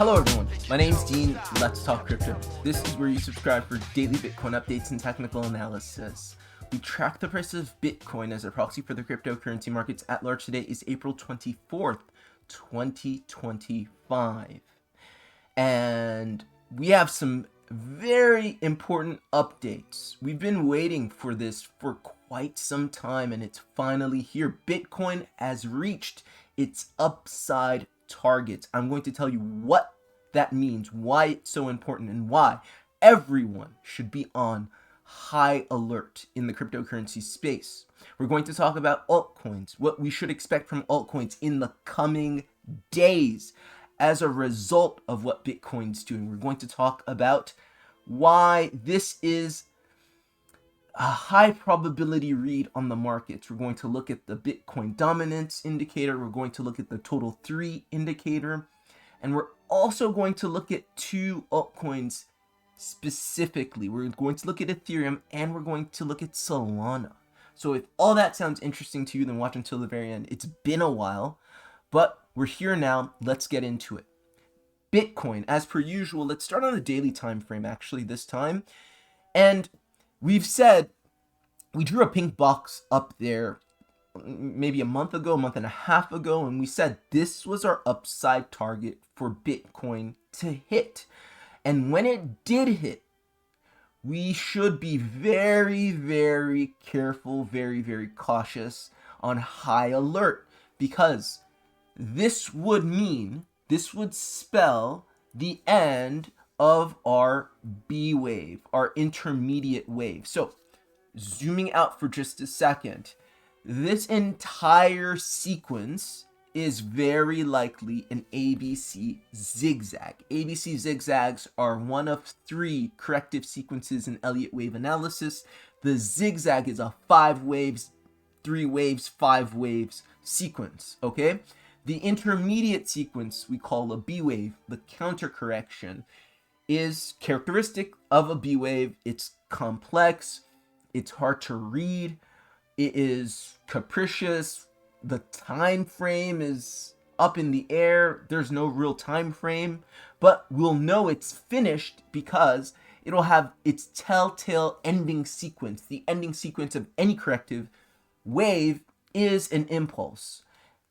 Hello everyone, my name's Dean, let's talk crypto. This is where you subscribe for daily Bitcoin updates and technical analysis. We track the price of Bitcoin as a proxy for the cryptocurrency markets at large. Today is April 24th, 2025. And we have some very important updates. We've been waiting for this for quite some time and it's finally here. Bitcoin has reached its upside targets. I'm going to tell you what that means, why it's so important, and why everyone should be on high alert in the cryptocurrency space. We're going to talk about altcoins, what we should expect from altcoins in the coming days as a result of what Bitcoin's doing. We're going to talk about why this is a high probability read on the markets. We're going to look at the Bitcoin dominance indicator. We're going to look at the total 3 indicator. And we're also going to look at 2 altcoins specifically. We're going to look at Ethereum and we're going to look at Solana. So if all that sounds interesting to you, then watch until the very end. It's been a while, but we're here now. Let's get into it. Bitcoin, as per usual, let's start on the daily time frame actually this time. And we've said, we drew a pink box up there maybe a month ago, a month and a half ago, and we said this was our upside target for Bitcoin to hit. And when it did hit, we should be very, very careful, very, very cautious, on high alert, because this would spell the end of our B wave, our intermediate wave. So zooming out for just a second, this entire sequence is very likely an ABC zigzag. ABC zigzags are one of 3 corrective sequences in Elliott wave analysis. The zigzag is a 5 waves, 3 waves, 5 waves sequence, okay? The intermediate sequence we call a B wave, the counter correction, is characteristic of a B wave. It's complex, it's hard to read, it is capricious, the time frame is up in the air, there's no real time frame, but we'll know it's finished because it'll have its telltale ending sequence. The ending sequence of any corrective wave is an impulse.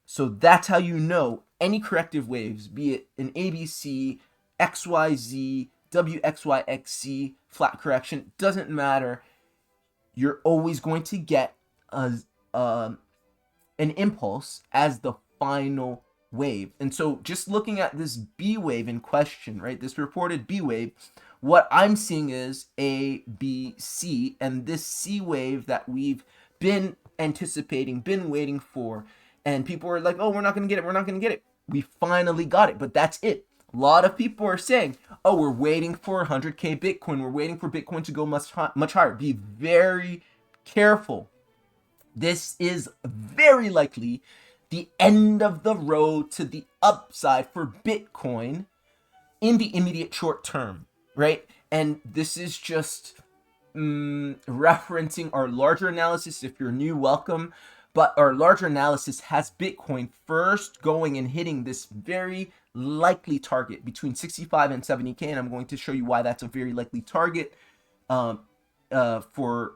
So that's how you know any corrective waves, be it an ABC, XYZ, WXYXZ, flat correction, doesn't matter. You're always going to get an impulse as the final wave. And so just looking at this B wave in question, right, this reported B wave, what I'm seeing is A, B, C, and this C wave that we've been anticipating, been waiting for, and people are like, oh, we're not going to get it, we're not going to get it. We finally got it, but that's it. A lot of people are saying, oh, we're waiting for 100K Bitcoin. We're waiting for Bitcoin to go much higher. Be very careful. This is very likely the end of the road to the upside for Bitcoin in the immediate short term, right? And this is just referencing our larger analysis. If you're new, welcome. But our larger analysis has Bitcoin first going and hitting this very likely target between 65 and 70K. And I'm going to show you why that's a very likely target for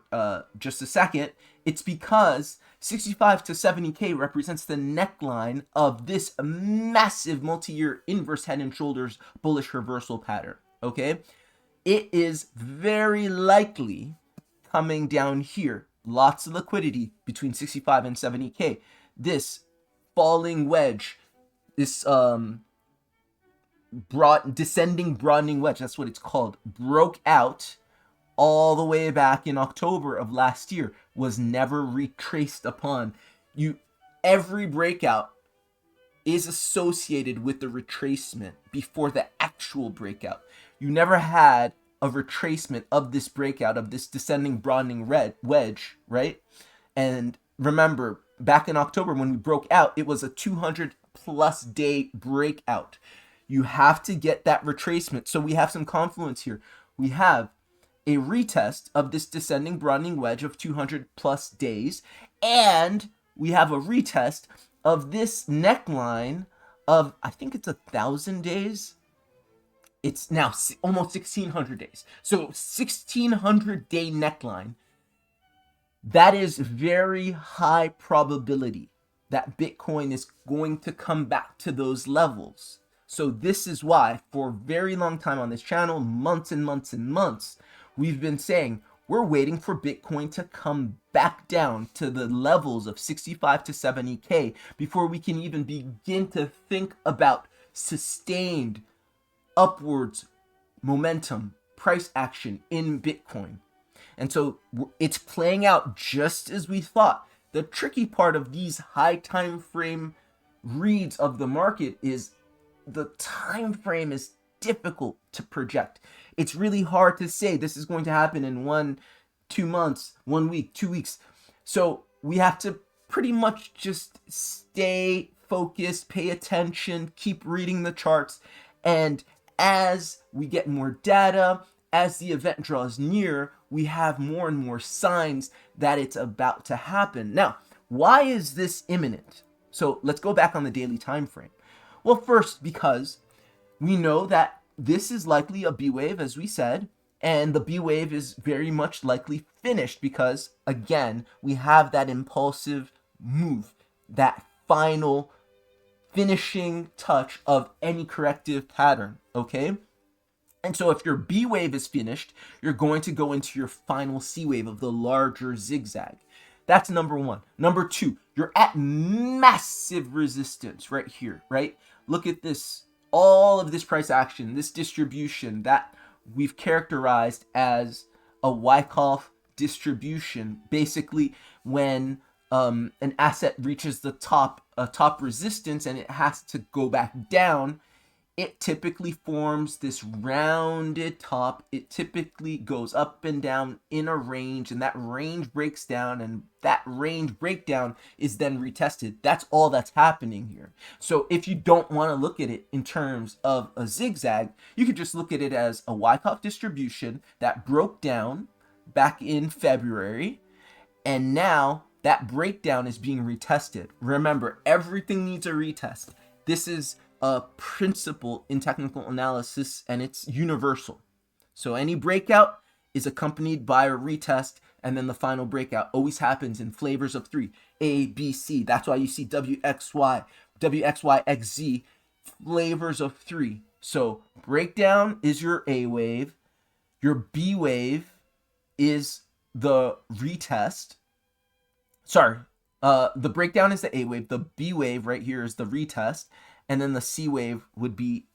just a second. It's because 65 to 70K represents the neckline of this massive multi-year inverse head and shoulders bullish reversal pattern, okay? It is very likely coming down here. Lots of liquidity between 65 and 70K. This falling wedge, this descending broadening wedge, that's what it's called, broke out all the way back in October of last year, was never retraced upon. Every breakout is associated with the retracement before the actual breakout. You never had a retracement of this breakout, of this descending broadening wedge, right? And remember, back in October when we broke out, it was a 200 plus day breakout. You have to get that retracement. So we have some confluence here. We have a retest of this descending broadening wedge of 200 plus days, and we have a retest of this neckline of, I think it's 1,000 days. It's now almost 1600 days. So 1600 day neckline. That is very high probability that Bitcoin is going to come back to those levels. So this is why for a very long time on this channel, months and months and months, we've been saying we're waiting for Bitcoin to come back down to the levels of 65 to 70K before we can even begin to think about sustained upwards momentum, price action in Bitcoin. And so it's playing out just as we thought. The tricky part of these high time frame reads of the market is the time frame is difficult to project. It's really hard to say this is going to happen in 1-2 months, 1 week, 2 weeks. So we have to pretty much just stay focused, pay attention, keep reading the charts. And as we get more data, as the event draws near, we have more and more signs that it's about to happen. Now, why is this imminent? So let's go back on the daily time frame. Well, first, because we know that this is likely a B wave, as we said, and the B wave is very much likely finished because, again, we have that impulsive move, that final finishing touch of any corrective pattern, okay? And so if your B wave is finished, you're going to go into your final C wave of the larger zigzag. That's number one. Number two, you're at massive resistance right here, right? Look at this, all of this price action, this distribution that we've characterized as a Wyckoff distribution. Basically, when an asset reaches the top resistance and it has to go back down, it typically forms this rounded top. It typically goes up and down in a range, and that range breaks down, and that range breakdown is then retested. That's all that's happening here. So if you don't want to look at it in terms of a zigzag, you could just look at it as a Wyckoff distribution that broke down back in February, and now that breakdown is being retested. Remember, everything needs a retest. This is a principle in technical analysis, and it's universal. So any breakout is accompanied by a retest, and then the final breakout always happens in flavors of three, A, B, C. That's why you see WXY, WXYXZ, flavors of three. So breakdown is your A wave, your B wave is the retest. Sorry, the breakdown is the A wave, the B wave right here is the retest, and then the C wave would be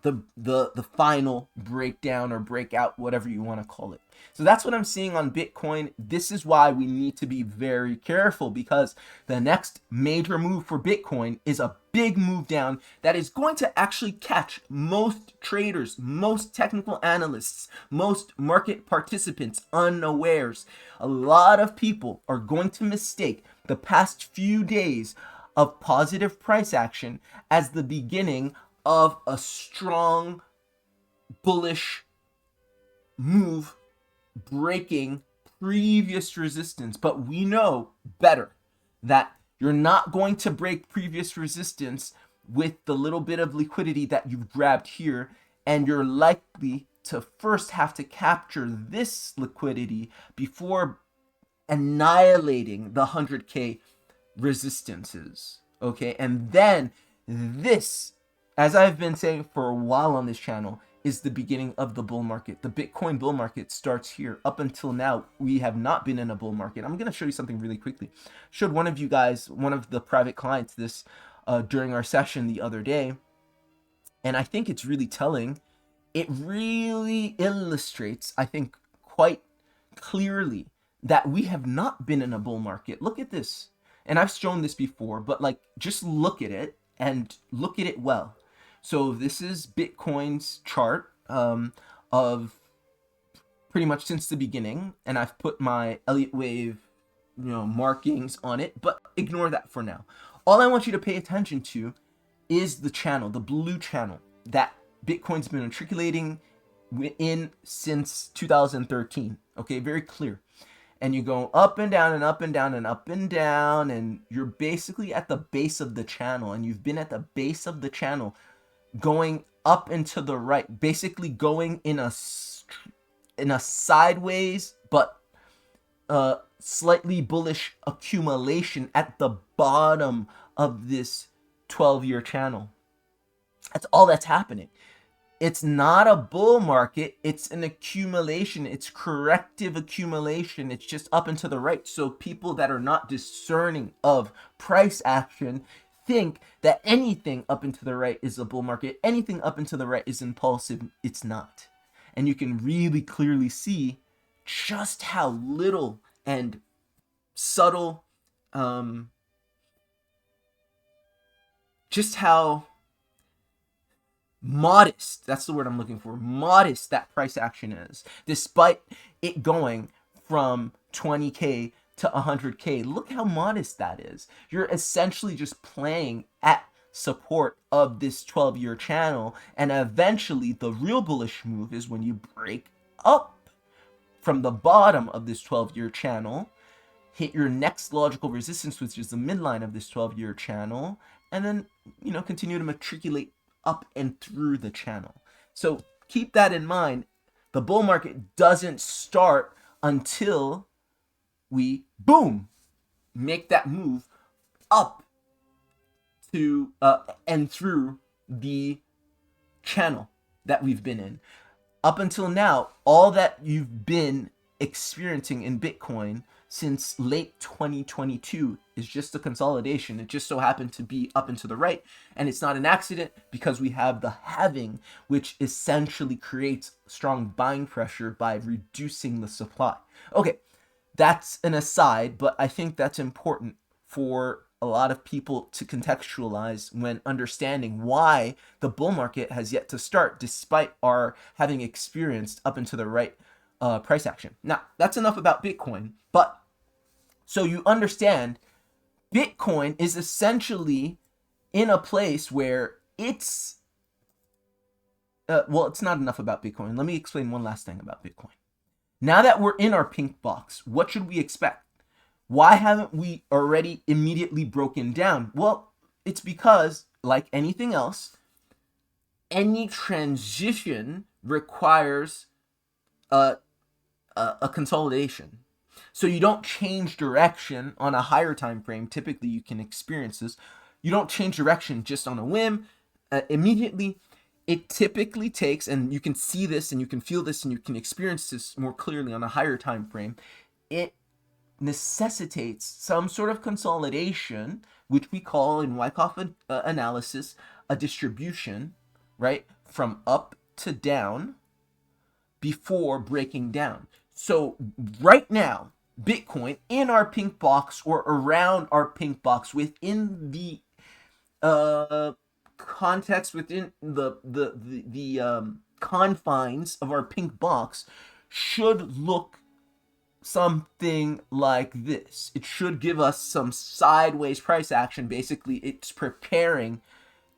the final breakdown or breakout, whatever you want to call it. So that's what I'm seeing on Bitcoin. This is why we need to be very careful, because the next major move for Bitcoin is a big move down that is going to actually catch most traders, most technical analysts, most market participants unawares. A lot of people are going to mistake the past few days of positive price action as the beginning of a strong bullish move breaking previous resistance. But we know better that you're not going to break previous resistance with the little bit of liquidity that you've grabbed here, and you're likely to first have to capture this liquidity before annihilating the 100K resistances, okay? And then this, as I've been saying for a while on this channel, is the beginning of the bull market. The Bitcoin bull market starts here. Up until now, we have not been in a bull market. I'm going to show you something really quickly. Showed one of you guys, one of the private clients, this during our session the other day, and I think it's really telling. It really illustrates, I think, quite clearly that we have not been in a bull market. Look at this. And I've shown this before, but like, just look at it and look at it well. So this is Bitcoin's chart of pretty much since the beginning, and I've put my Elliott wave, markings on it, but ignore that for now. All I want you to pay attention to is the channel, the blue channel that Bitcoin's been matriculating in since 2013. Okay, very clear. And you go up and down and up and down and up and down, and you're basically at the base of the channel, and you've been at the base of the channel going up and to the right, basically going in a sideways but slightly bullish accumulation at the bottom of this 12-year channel. That's all that's happening. It's not a bull market, it's an accumulation, it's corrective accumulation, it's just up and to the right. So people that are not discerning of price action think that anything up and to the right is a bull market, anything up and to the right is impulsive. It's not. And you can really clearly see just how little and subtle, just how modest, that's the word I'm looking for, modest that price action is, despite it going from 20K to 100K. Look how modest that is. You're essentially just playing at support of this 12-year channel, and eventually the real bullish move is when you break up from the bottom of this 12-year channel, hit your next logical resistance, which is the midline of this 12-year channel, and then, you know, continue to matriculate up and through the channel. So keep that in mind. The bull market doesn't start until we, boom, make that move up to and through the channel that we've been in. Up until now, all that you've been experiencing in Bitcoin since late 2022 is just a consolidation. It just so happened to be up and to the right, and it's not an accident because we have the halving, which essentially creates strong buying pressure by reducing the supply. Okay, that's an aside, but I think that's important for a lot of people to contextualize when understanding why the bull market has yet to start, despite our having experienced up and to the right price action. Now, that's enough about Bitcoin, but so you understand, Bitcoin is essentially in a place where it's, well, it's not enough about Bitcoin. Let me explain one last thing about Bitcoin. Now that we're in our pink box, what should we expect? Why haven't we already immediately broken down? Well, it's because, like anything else, any transition requires a consolidation. So you don't change direction on a higher time frame. Typically, you can experience this. You don't change direction just on a whim. Immediately, it typically takes, and you can see this, and you can feel this, and you can experience this more clearly on a higher time frame. It necessitates some sort of consolidation, which we call in Wyckoff analysis a distribution, right, from up to down before breaking down. So right now, Bitcoin in our pink box or around our pink box within the context, within the confines of our pink box should look something like this. It should give us some sideways price action. Basically, it's preparing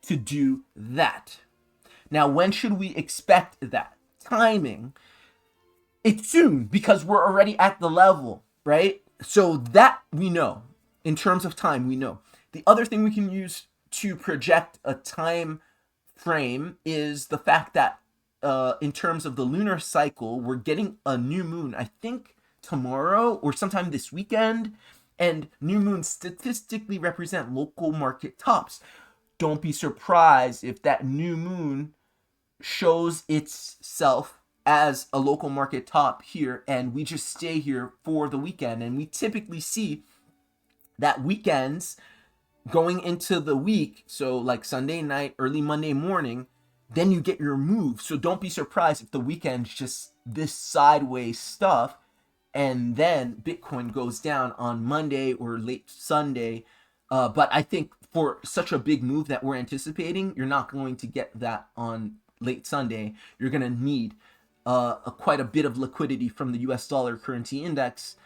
to do that. Now, when should we expect that? Timing. It's soon, because we're already at the level, right? So that we know. In terms of time, we know. The other thing we can use to project a time frame is the fact that in terms of the lunar cycle, we're getting a new moon, I think tomorrow or sometime this weekend, and new moons statistically represent local market tops. Don't be surprised if that new moon shows itself as a local market top here, and we just stay here for the weekend. And we typically see that weekends going into the week, so like Sunday night, early Monday morning, then you get your move. So don't be surprised if the weekend's just this sideways stuff, and then Bitcoin goes down on Monday or late Sunday. But I think for such a big move that we're anticipating, you're not going to get that on late Sunday. You're going to need quite a bit of liquidity from the US dollar currency index.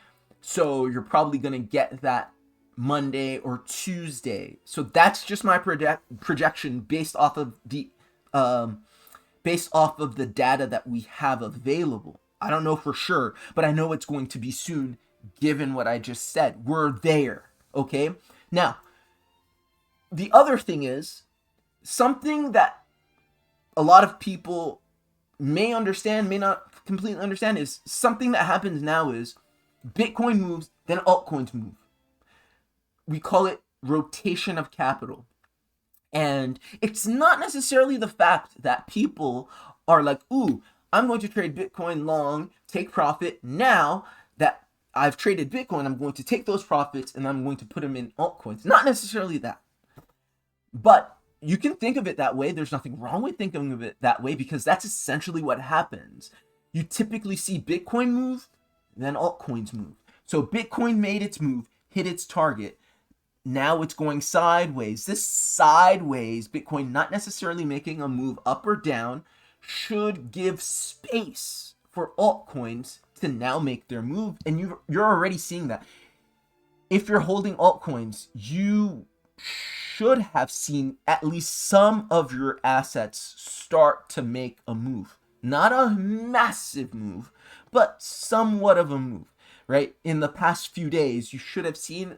So you're probably going to get that Monday or Tuesday. So that's just my projection based off of the data that we have available. I don't know for sure, but I know it's going to be soon, given what I just said. We're there, okay? Now, the other thing is something that a lot of people may understand, may not completely understand, is something that happens now is Bitcoin moves, then altcoins move. We call it rotation of capital. And it's not necessarily the fact that people are like, ooh, I'm going to trade Bitcoin long, take profit. Now that I've traded Bitcoin, I'm going to take those profits and I'm going to put them in altcoins. Not necessarily that. But you can think of it that way. There's nothing wrong with thinking of it that way because that's essentially what happens. You typically see Bitcoin move, then altcoins move. So Bitcoin made its move, hit its target. Now it's going sideways. This sideways, Bitcoin not necessarily making a move up or down, should give space for altcoins to now make their move. And you're already seeing that. If you're holding altcoins, you should have seen at least some of your assets start to make a move. Not a massive move, but somewhat of a move, right? In the past few days, you should have seen,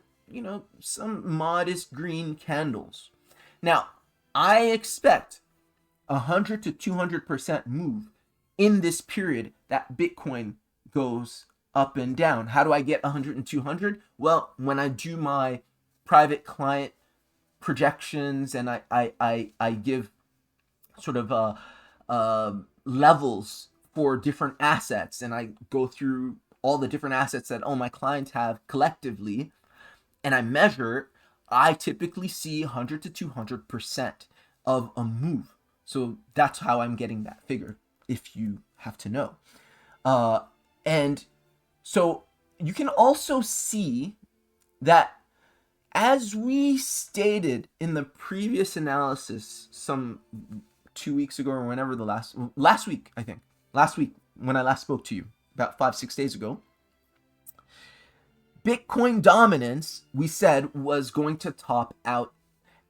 some modest green candles. Now, I expect 100 to 200% move in this period that Bitcoin goes up and down. How do I get 100 and 200? Well, when I do my private client projections and I give sort of levels for different assets, and I go through all the different assets that all my clients have collectively, and I measure, I typically see 100 to 200% of a move. So that's how I'm getting that figure, if you have to know. And so you can also see that, as we stated in the previous analysis some 2 weeks ago, or whenever last week when I last spoke to you, about 5-6 days ago, Bitcoin dominance, we said, was going to top out,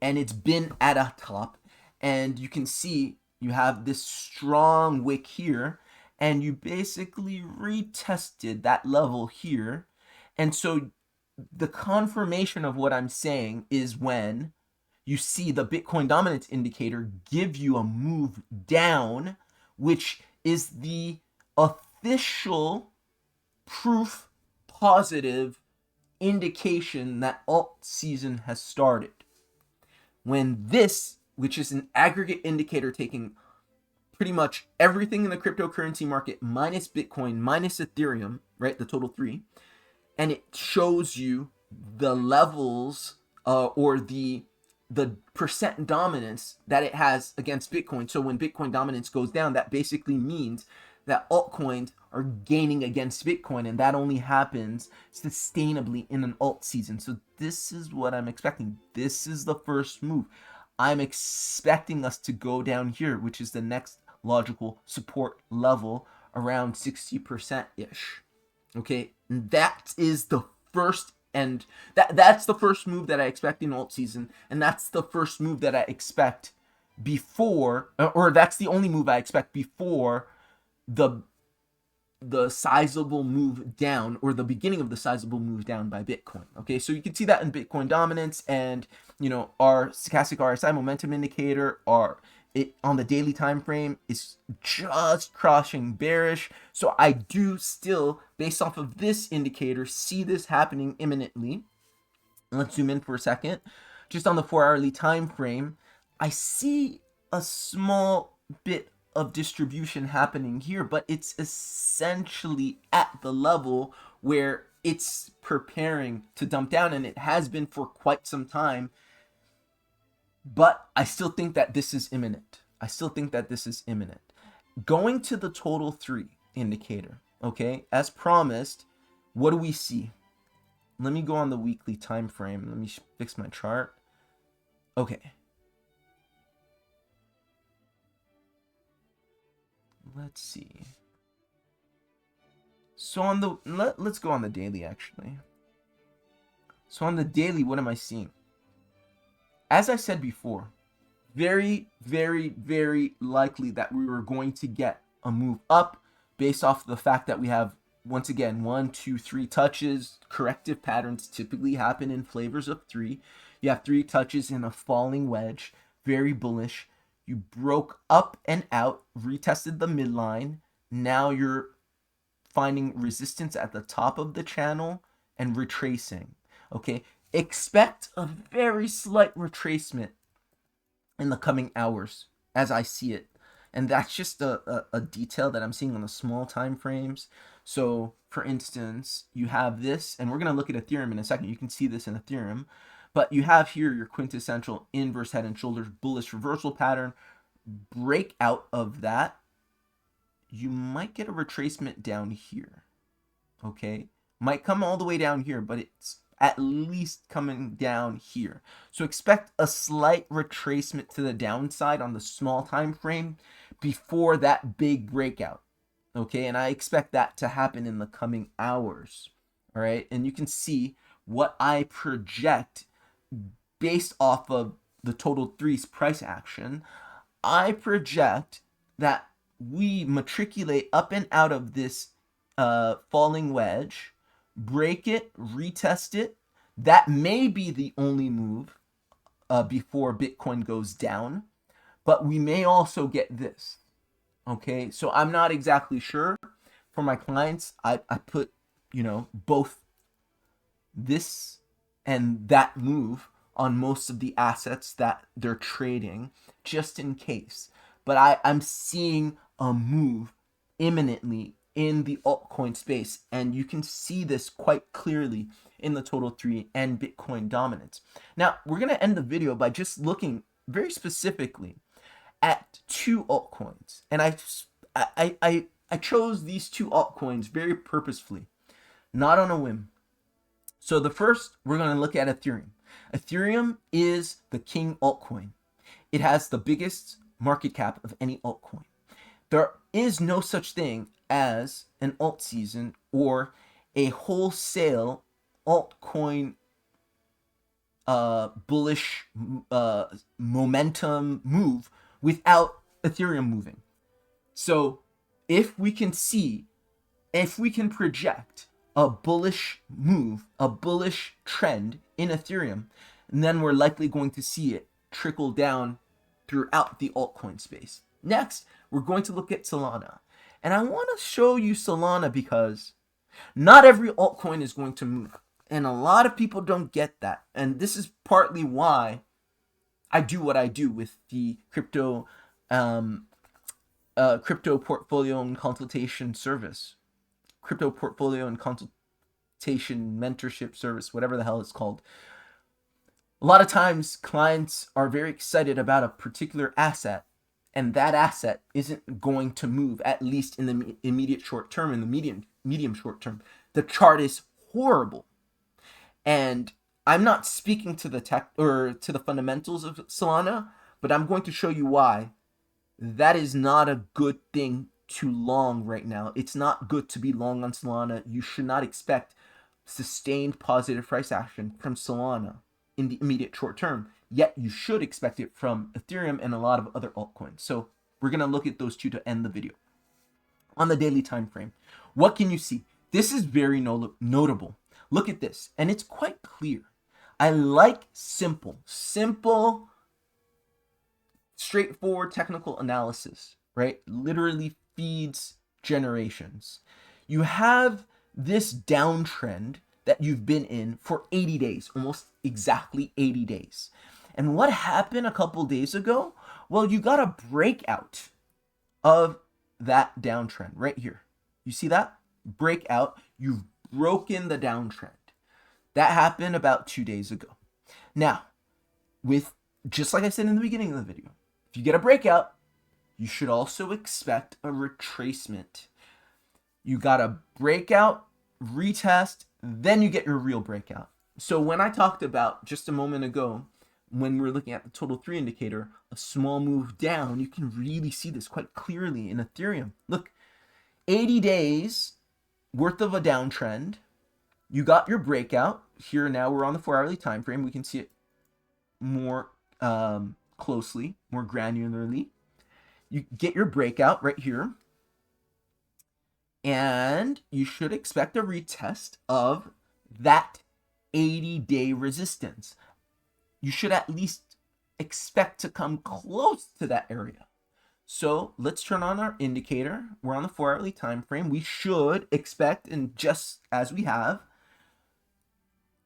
and it's been at a top. And you can see you have this strong wick here, and you basically retested that level here. And so the confirmation of what I'm saying is when you see the Bitcoin dominance indicator give you a move down, which is the official proof positive indication that alt season has started. When this, which is an aggregate indicator taking pretty much everything in the cryptocurrency market minus Bitcoin, minus Ethereum, right, the total three, and it shows you the levels or the percent dominance that it has against Bitcoin. So when Bitcoin dominance goes down, that basically means that altcoins are gaining against Bitcoin, and that only happens sustainably in an alt season. So this is what I'm expecting. This is the first move. I'm expecting us to go down here, which is the next logical support level, around 60%-ish. Okay, and that is the first, and that's the first move that I expect in alt season, and that's the first move that I expect before, or that's the only move I expect before the sizable move down, or the beginning of the sizable move down by Bitcoin. Okay, so you can see that in Bitcoin dominance, and our stochastic RSI momentum indicator on the daily time frame is just crossing bearish. So I do still, based off of this indicator, see this happening imminently. Let's zoom in for a second. Just on the 4-hourly time frame, I see a small bit of distribution happening here, but it's essentially at the level where it's preparing to dump down, and it has been for quite some time. But I still think that this is imminent. Going to the total 3 indicator, okay, as promised, what do we see? Let me go on the weekly time frame. Let me fix my chart. Okay. Let's see. So on the let's go on the daily actually. So on the daily, what am I seeing? As I said before, very, very, very likely that we were going to get a move up based off the fact that we have, once again, 1, 2, 3 touches. Corrective patterns typically happen in flavors of 3. You have 3 touches in a falling wedge, very bullish. You broke up and out, retested the midline. Now you're finding resistance at the top of the channel and retracing. Okay, expect a very slight retracement in the coming hours as I see it. And that's just a detail that I'm seeing on the small time frames. So for instance, you have this, and we're going to look at Ethereum in a second. You can see this in Ethereum. But you have here your quintessential inverse head and shoulders bullish reversal pattern. Break out of that. You might get a retracement down here. Okay? Might come all the way down here, but it's at least coming down here. So expect a slight retracement to the downside on the small time frame before that big breakout. Okay, and I expect that to happen in the coming hours. All right, and you can see what I project based off of the total three's price action. I project that we matriculate up and out of this falling wedge, break it, retest it. That may be the only move before Bitcoin goes down, but we may also get this. Okay, so I'm not exactly sure. For my clients, I put, both this and that move on most of the assets that they're trading, just in case. But I'm seeing a move imminently in the altcoin space, and you can see this quite clearly in the total 3 and Bitcoin dominance. Now, we're going to end the video by just looking very specifically at two altcoins, and I chose these two altcoins very purposefully, not on a whim. So the first, we're going to look at Ethereum. Ethereum is the king altcoin. It has the biggest market cap of any altcoin. There is no such thing as an alt season or a wholesale altcoin bullish momentum move without Ethereum moving. So if we can project a bullish move, a bullish trend in Ethereum, and then we're likely going to see it trickle down throughout the altcoin space. Next, we're going to look at Solana. And I want to show you Solana because not every altcoin is going to move. And a lot of people don't get that. And this is partly why I do what I do with the crypto portfolio and consultation service. Crypto portfolio and consultation mentorship service, whatever the hell it's called. A lot of times clients are very excited about a particular asset, and that asset isn't going to move, at least in the immediate short term, in the medium short term. The chart is horrible. And I'm not speaking to the tech or to the fundamentals of Solana, but I'm going to show you why that is not a good thing to long right now. It's not good to be long on Solana. You should not expect sustained positive price action from Solana in the immediate short term, yet you should expect it from Ethereum and a lot of other altcoins. So we're going to look at those two to end the video. On the daily time frame, what can you see? This is very notable. Look at this, and it's quite clear. I like simple, straightforward technical analysis, right? Literally feeds generations. You have this downtrend that you've been in for 80 days, almost exactly 80 days. And what happened a couple days ago? Well, you got a breakout of that downtrend right here. You see that? Breakout. You've broken the downtrend. That happened about 2 days ago. Now, just like I said in the beginning of the video, if you get a breakout, you should also expect a retracement. You got a breakout, retest, then you get your real breakout. So when I talked about just a moment ago, when we're looking at the total 3 indicator, a small move down, you can really see this quite clearly in Ethereum. Look, 80 days worth of a downtrend. You got your breakout. Here now we're on the 4-hourly time frame. We can see it more closely, more granularly. You get your breakout right here. And you should expect a retest of that 80-day resistance. You should at least expect to come close to that area. So let's turn on our indicator. We're on the 4-hourly time frame. We should expect, and just as we have,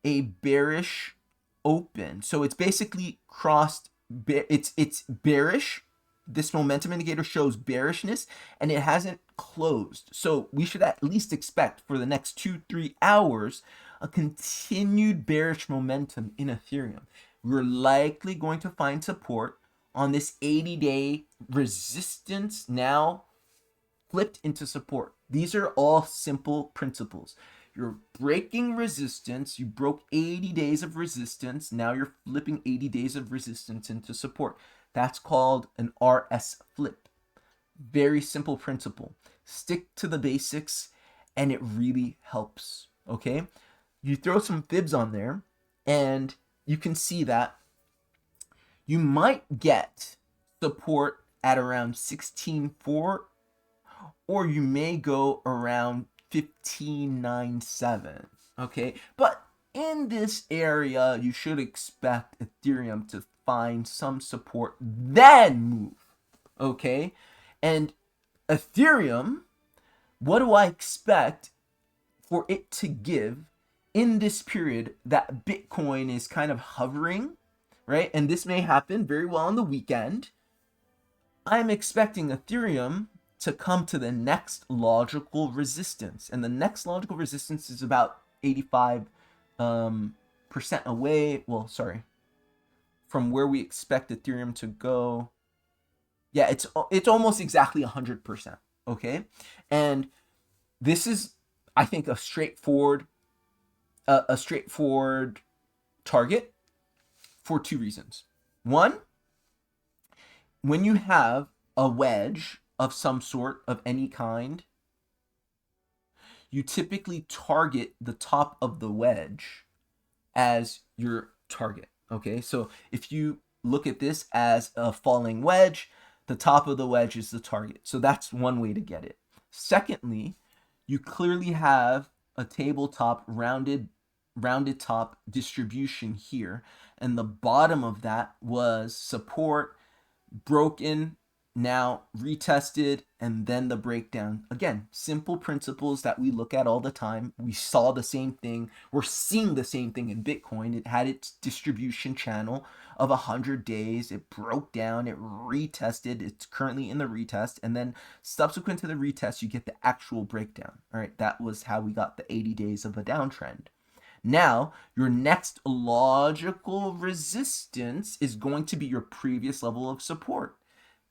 a bearish open. So it's basically crossed. It's bearish. This momentum indicator shows bearishness, and it hasn't closed. So we should at least expect for the next 2-3 hours a continued bearish momentum in Ethereum. We're likely going to find support on this 80-day resistance, now flipped into support. These are all simple principles. You're breaking resistance. You broke 80 days of resistance. Now you're flipping 80 days of resistance into support. That's called an RS flip. Very simple principle. Stick to the basics, and it really helps. Okay? You throw some fibs on there, and you can see that you might get support at around 16.4, or you may go around 15.97. Okay, but in this area, you should expect Ethereum to find some support, then move. Okay, and Ethereum, what do I expect for it to give in this period that Bitcoin is kind of hovering, right? And this may happen very well on the weekend. I'm expecting Ethereum to come to the next logical resistance. And the next logical resistance is about 85% away. Well, sorry. From where we expect Ethereum to go. Yeah, it's almost exactly 100%. Okay? And this is, I think, a straightforward target for two reasons. One, when you have a wedge of some sort, of any kind, you typically target the top of the wedge as your target. Okay, so if you look at this as a falling wedge, the top of the wedge is the target. So that's one way to get it. Secondly, you clearly have a tabletop rounded top distribution here, and the bottom of that was support, broken, now retested, and then the breakdown. Again, simple principles that we look at all the time. We saw the same thing. We're seeing the same thing in Bitcoin. It had its distribution channel of 100 days. It broke down. It retested. It's currently in the retest. And then subsequent to the retest, you get the actual breakdown. All right, that was how we got the 80 days of a downtrend. Now, your next logical resistance is going to be your previous level of support,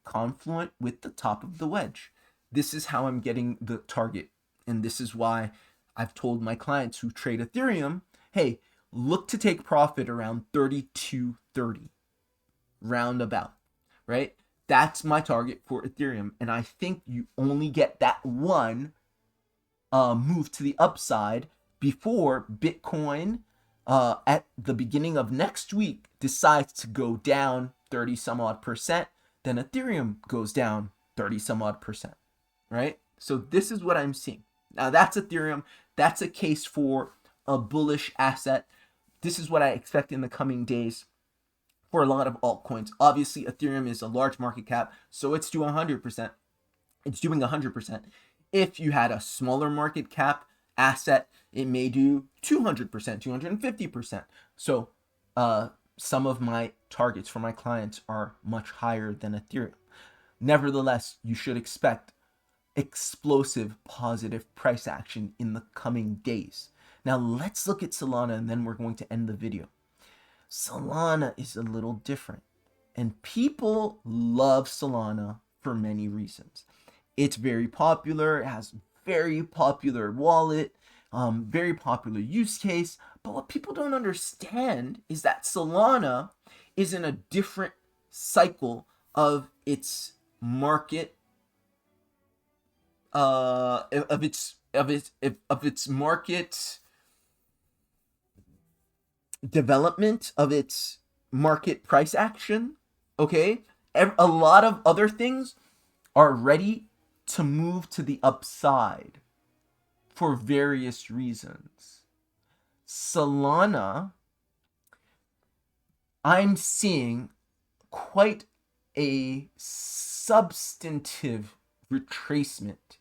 confluent with the top of the wedge. This is how I'm getting the target. And this is why I've told my clients who trade Ethereum, hey, look to take profit around 32.30, roundabout, right? That's my target for Ethereum. And I think you only get that one move to the upside before Bitcoin at the beginning of next week decides to go down 30 some odd percent, then Ethereum goes down 30 some odd percent, right? So this is what I'm seeing. Now that's Ethereum. That's a case for a bullish asset. This is what I expect in the coming days for a lot of altcoins. Obviously, Ethereum is a large market cap, so it's doing 100%. It's doing 100%. If you had a smaller market cap asset, it may do 200%, 250%. So some of my targets for my clients are much higher than Ethereum. Nevertheless, you should expect explosive positive price action in the coming days. Now let's look at Solana, and then we're going to end the video. Solana is a little different, and people love Solana for many reasons. It's very popular. It has very popular wallet, very popular use case. But what people don't understand is that Solana is in a different cycle of its market, of its market development, of its market price action. Okay, a lot of other things are ready to move to the upside for various reasons. Solana, I'm seeing quite a substantive retracement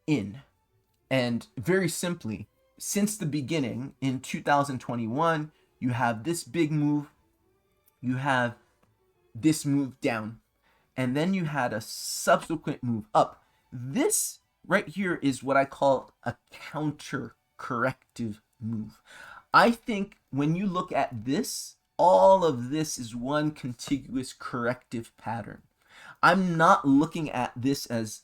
in. And very simply, since the beginning in 2021, you have this big move, you have this move down, and then you had a subsequent move up. This right here is what I call a counter corrective move. I think when you look at this, all of this is one contiguous corrective pattern. I'm not looking at this as,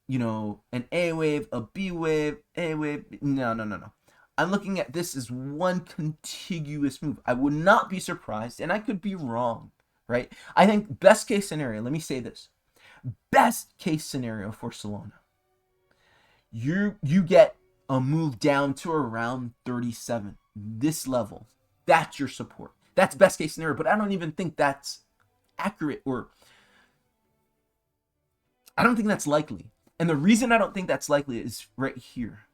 you know, an A wave, a B wave, A wave. No. I'm looking at this as one contiguous move. I would not be surprised, and I could be wrong, right? I think best case scenario, let me say this. Best case scenario for Solana, you get a move down to around 37, this level. That's your support. That's best case scenario, but I don't even think that's accurate, or I don't think that's likely. And the reason I don't think that's likely is right here.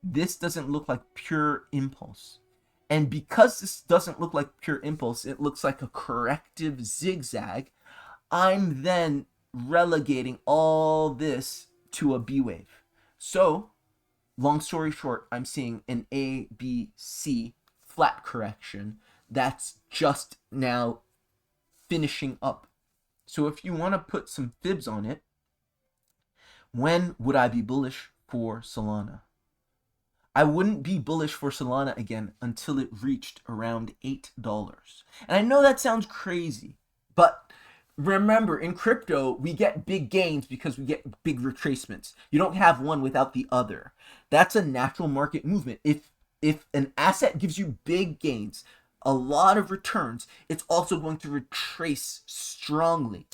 This doesn't look like pure impulse. And because this doesn't look like pure impulse, it looks like a corrective zigzag. I'm then relegating all this to a B wave. So, long story short, I'm seeing an A, B, C flat correction that's just now finishing up. So if you want to put some fibs on it, when would I be bullish for Solana? I wouldn't be bullish for Solana again until it reached around $8. And I know that sounds crazy, but remember, in crypto, we get big gains because we get big retracements. You don't have one without the other. That's a natural market movement. If an asset gives you big gains, a lot of returns, it's also going to retrace strongly.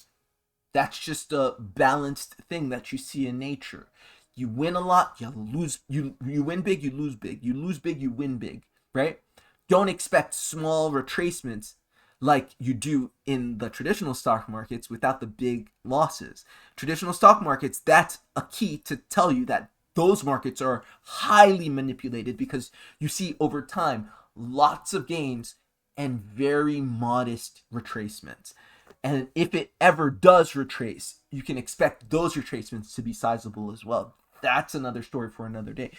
That's just a balanced thing that you see in nature. You win a lot, you lose. You win big, you lose big. You lose big, you win big, right? Don't expect small retracements like you do in the traditional stock markets without the big losses. Traditional stock markets, that's a key to tell you that those markets are highly manipulated because you see over time lots of gains and very modest retracements. And if it ever does retrace, you can expect those retracements to be sizable as well. That's another story for another day.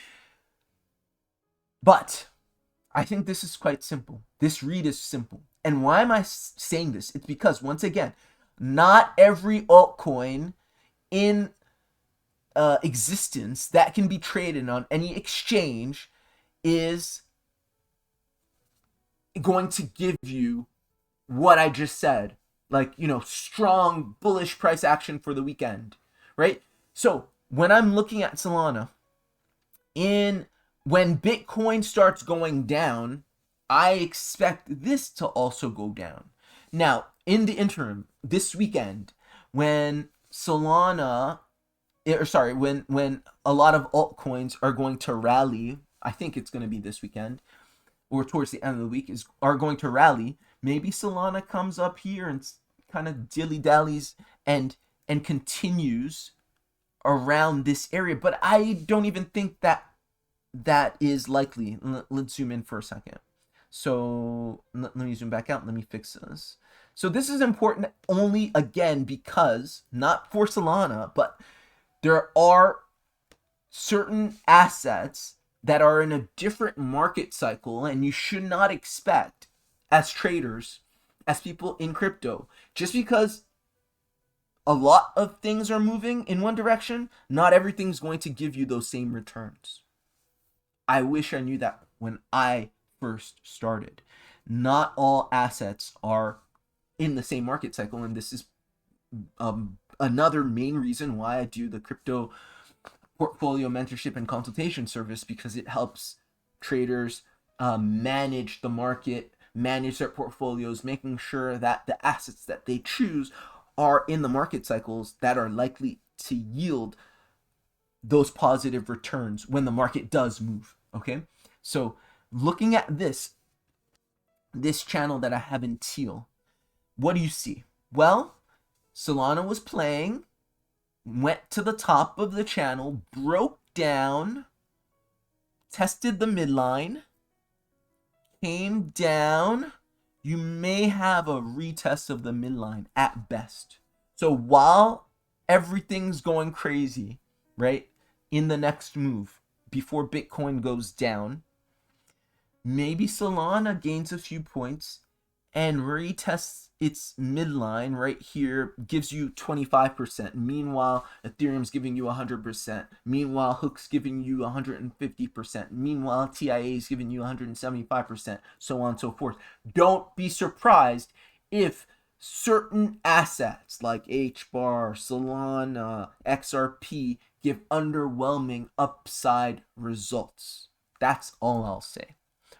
But I think this is quite simple. This read is simple. And why am I saying this? It's because, once again, not every altcoin in existence that can be traded on any exchange is going to give you what I just said. Like, you know, strong bullish price action for the weekend, right? So when I'm looking at Solana, when Bitcoin starts going down, I expect this to also go down. Now, in the interim, this weekend, when Solana, when a lot of altcoins are going to rally, I think it's going to be this weekend, or towards the end of the week, are going to rally. Maybe Solana comes up here and kind of dilly-dallies and continues around this area. But I don't even think that is likely. Let's zoom in for a second. So let me zoom back out. Let me fix this. So this is important only, again, because, not for Solana, but there are certain assets that are in a different market cycle, and you should not expect, as traders, as people in crypto, just because a lot of things are moving in one direction, not everything's going to give you those same returns. I wish I knew that when I first started. Not all assets are in the same market cycle, and this is another main reason why I do the crypto portfolio mentorship and consultation service, because it helps traders manage the market, manage their portfolios, making sure that the assets that they choose are in the market cycles that are likely to yield those positive returns when the market does move. Okay, so looking at this channel that I have in teal, what do you see? Well, Solana was playing, went to the top of the channel, broke down, tested the midline, came down, you may have a retest of the midline at best. So while everything's going crazy, right, in the next move before Bitcoin goes down, maybe Solana gains a few points and retests its midline right here, gives you 25%. Meanwhile, Ethereum's giving you 100%. Meanwhile, Hook's giving you 150%. Meanwhile, TIA is giving you 175%, so on and so forth. Don't be surprised if certain assets like HBAR, Solana, XRP give underwhelming upside results. That's all I'll say.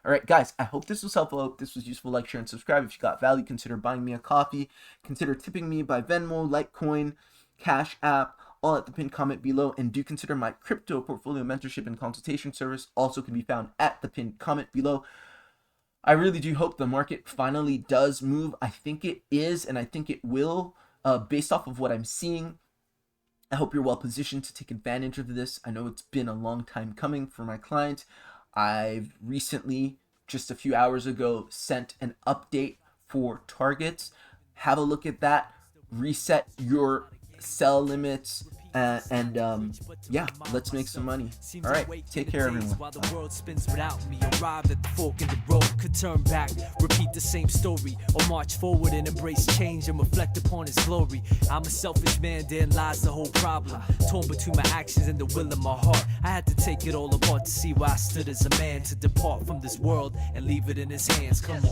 All right, guys, I hope this was helpful. I hope this was useful. Like, share, and subscribe. If you got value, consider buying me a coffee. Consider tipping me by Venmo, Litecoin, Cash App, all at the pinned comment below. And do consider my crypto portfolio mentorship and consultation service. Also can be found at the pinned comment below. I really do hope the market finally does move. I think it is, and I think it will, based off of what I'm seeing. I hope you're well positioned to take advantage of this. I know it's been a long time coming for my clients. I've recently, just a few hours ago, sent an update for targets. Have a look at that. Reset your sell limits. Yeah, let's make some money. All right, take care, everyone. While the world spins without me, arrived at the fork in the road, could turn back, repeat the same story, or march forward and embrace change and reflect upon his glory. I'm a selfish man, therein lies the whole problem. Torn between my actions and the will of my heart. I had to take it all apart to see where I stood as a man, to depart from this world and leave it in his hands. Come on.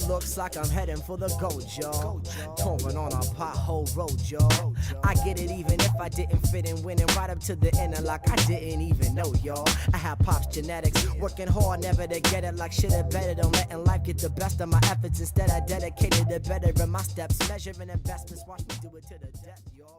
Looks like I'm heading for the gold, y'all. Touring on a pothole road, y'all. I get it even if I didn't fit in, winning right up to the end, like I didn't even know, y'all. I have Pop's genetics, working hard never to get it, like shit it better than letting life get the best of my efforts. Instead I dedicated to bettering my steps, measuring investments, watch me do it to the death, y'all.